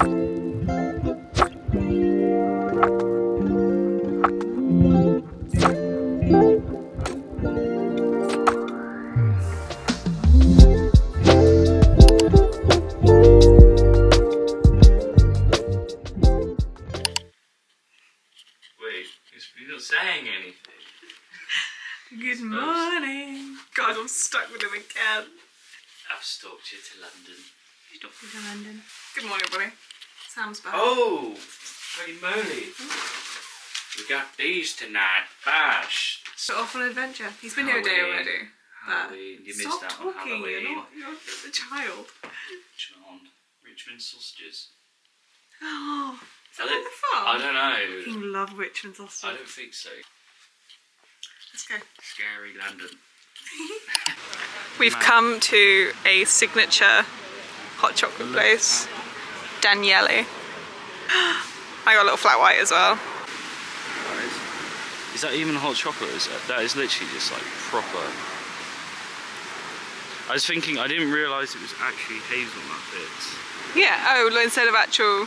You're not saying anything. Good morning. God, I'm stuck with him again. I've stalked you to London. You stalked me to London. Good morning, buddy. Sam's back. Oh, holy moly. We got these tonight. Bash. So off on an adventure. He's been here a day already. Halloween. You missed stop out on talking. Halloween. You're the child. Richmond sausages. Oh, is that what they're from? I don't know. I fucking love Richmond sausages. I don't think so. Let's go. Scary London. We've come to a signature hot chocolate place, Daniele. I got a little flat white as well. Is that even hot chocolate? That is literally just like proper. I was thinking, I didn't realise it was actually hazelnut bits. Yeah, oh, instead of actual...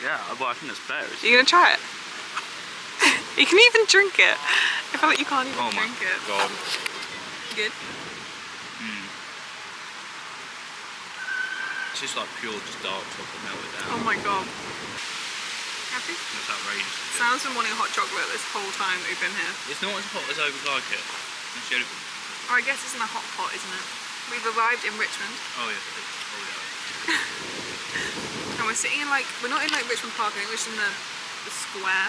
Yeah, well I think that's better. You gonna try it? You can even drink it. I feel like you can't even drink it. Oh my god. Good? It's just like pure, just dark chocolate melted down. Oh my god. Happy? That's outrageous. Sam's been wanting hot chocolate this whole time that we've been here. It's not as hot as I would like it. It's beautiful. Oh, I guess it's in a hot pot, isn't it? We've arrived in Richmond. Oh yeah, And we're sitting in like, we're not in like Richmond Park, I think we're just in the square.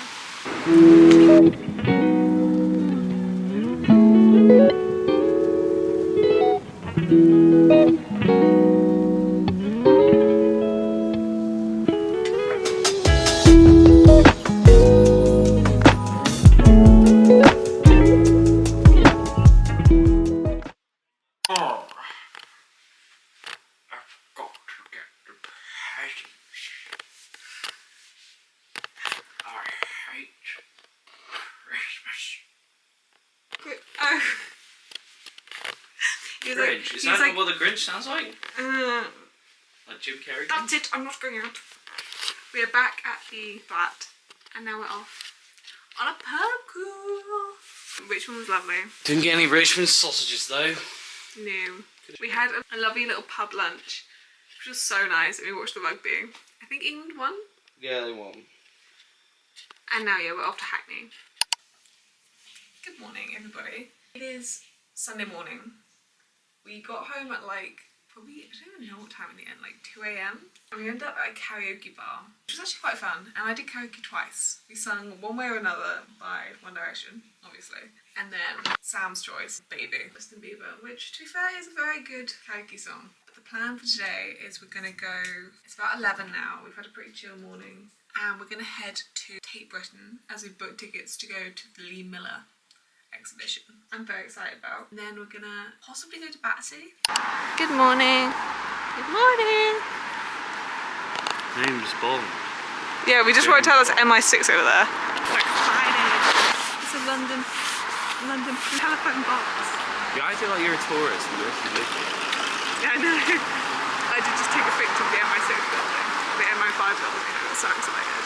Grinch? Is that not what the Grinch sounds like? Like Jim Carrey? That's it, I'm not going out. We are back at the flat and now we're off on a pub crawl. Richmond was lovely. Didn't get any Richmond sausages though. No. We had a lovely little pub lunch, which was so nice, and we watched the rugby. I think England won. Yeah, they won. And now, yeah, we're off to Hackney. Good morning, everybody. It is Sunday morning. We got home at like, probably, I don't even know what time in the end, like 2 AM. And we ended up at a karaoke bar, which was actually quite fun. And I did karaoke twice. We sung One Way or Another by One Direction, obviously. And then Sam's choice, Baby, Justin Bieber, which to be fair is a very good karaoke song. But the plan for today is we're gonna go, it's about 11 now, we've had a pretty chill morning. And we're gonna head to Tate Britain as we've booked tickets to go to the Lee Miller exhibition. I'm very excited about. And then we're gonna possibly go to Battersea. Good morning. Good morning. Name's Bond. Yeah, we just wrote down that's MI6 over there. Like Friday. It's a London telephone box. Yeah, I feel like you're a tourist and you actually live here. Yeah, I know. I did just take a picture of the MI6 building, the MI5 building, and I was so excited.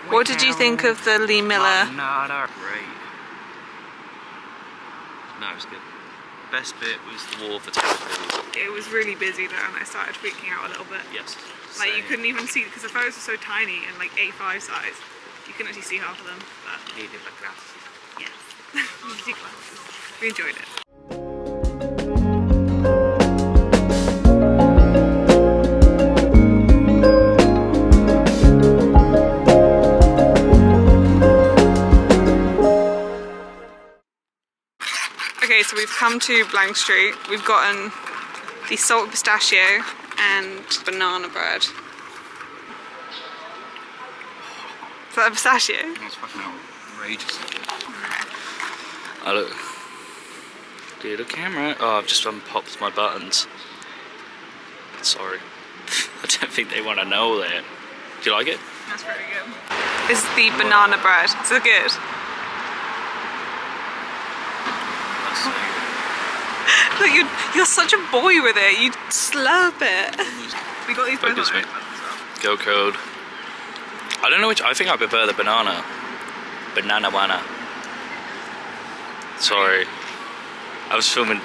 What did you think of the Lee Miller? Great. No, it was good. Best bit was the war for taxis. It was really busy though, and I started freaking out a little bit. Yes. Like you couldn't even see, because the photos were so tiny and like A5 size, you couldn't actually see half of them. But Needed my glasses. yes, we enjoyed it. Okay, so we've come to Blank Street. We've gotten the salted pistachio and banana bread. Is that a pistachio? That's fucking outrageous. Oh look. Do the camera. Oh, I've just unpopped my buttons. Sorry. I don't think they want to know that. Do you like it? That's pretty good. This is the banana bread. Is it good? That's so good. Look, you're such a boy with it. You slurp it. We got these both Focus on me. it as well. Go code. I don't know which. I think I prefer the banana. Banana wana. Sorry. I was filming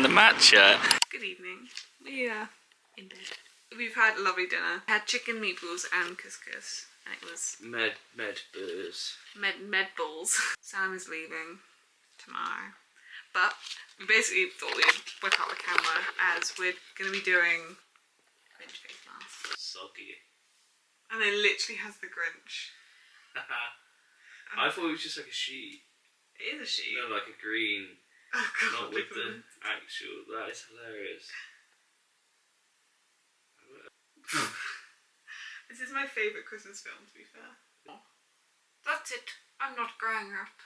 the matcha. Good evening. Yeah. In bed. We've had a lovely dinner. We had chicken meatballs and couscous. And it was Med booze. med balls. Sam is leaving tomorrow. But we basically thought we'd whip out the camera as we're going to be doing Grinch face masks. Soggy. And it literally has the Grinch. I thought it was just like a sheet. It is a sheet. No, like a green. Oh god. Not with the actual. That is hilarious. This is my favourite Christmas film, to be fair. That's it. I'm not growing up.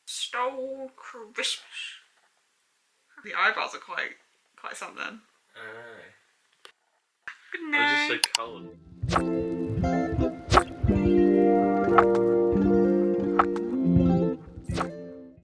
Stole Christmas. The eyebrows are quite something. Good night. It was just so cold.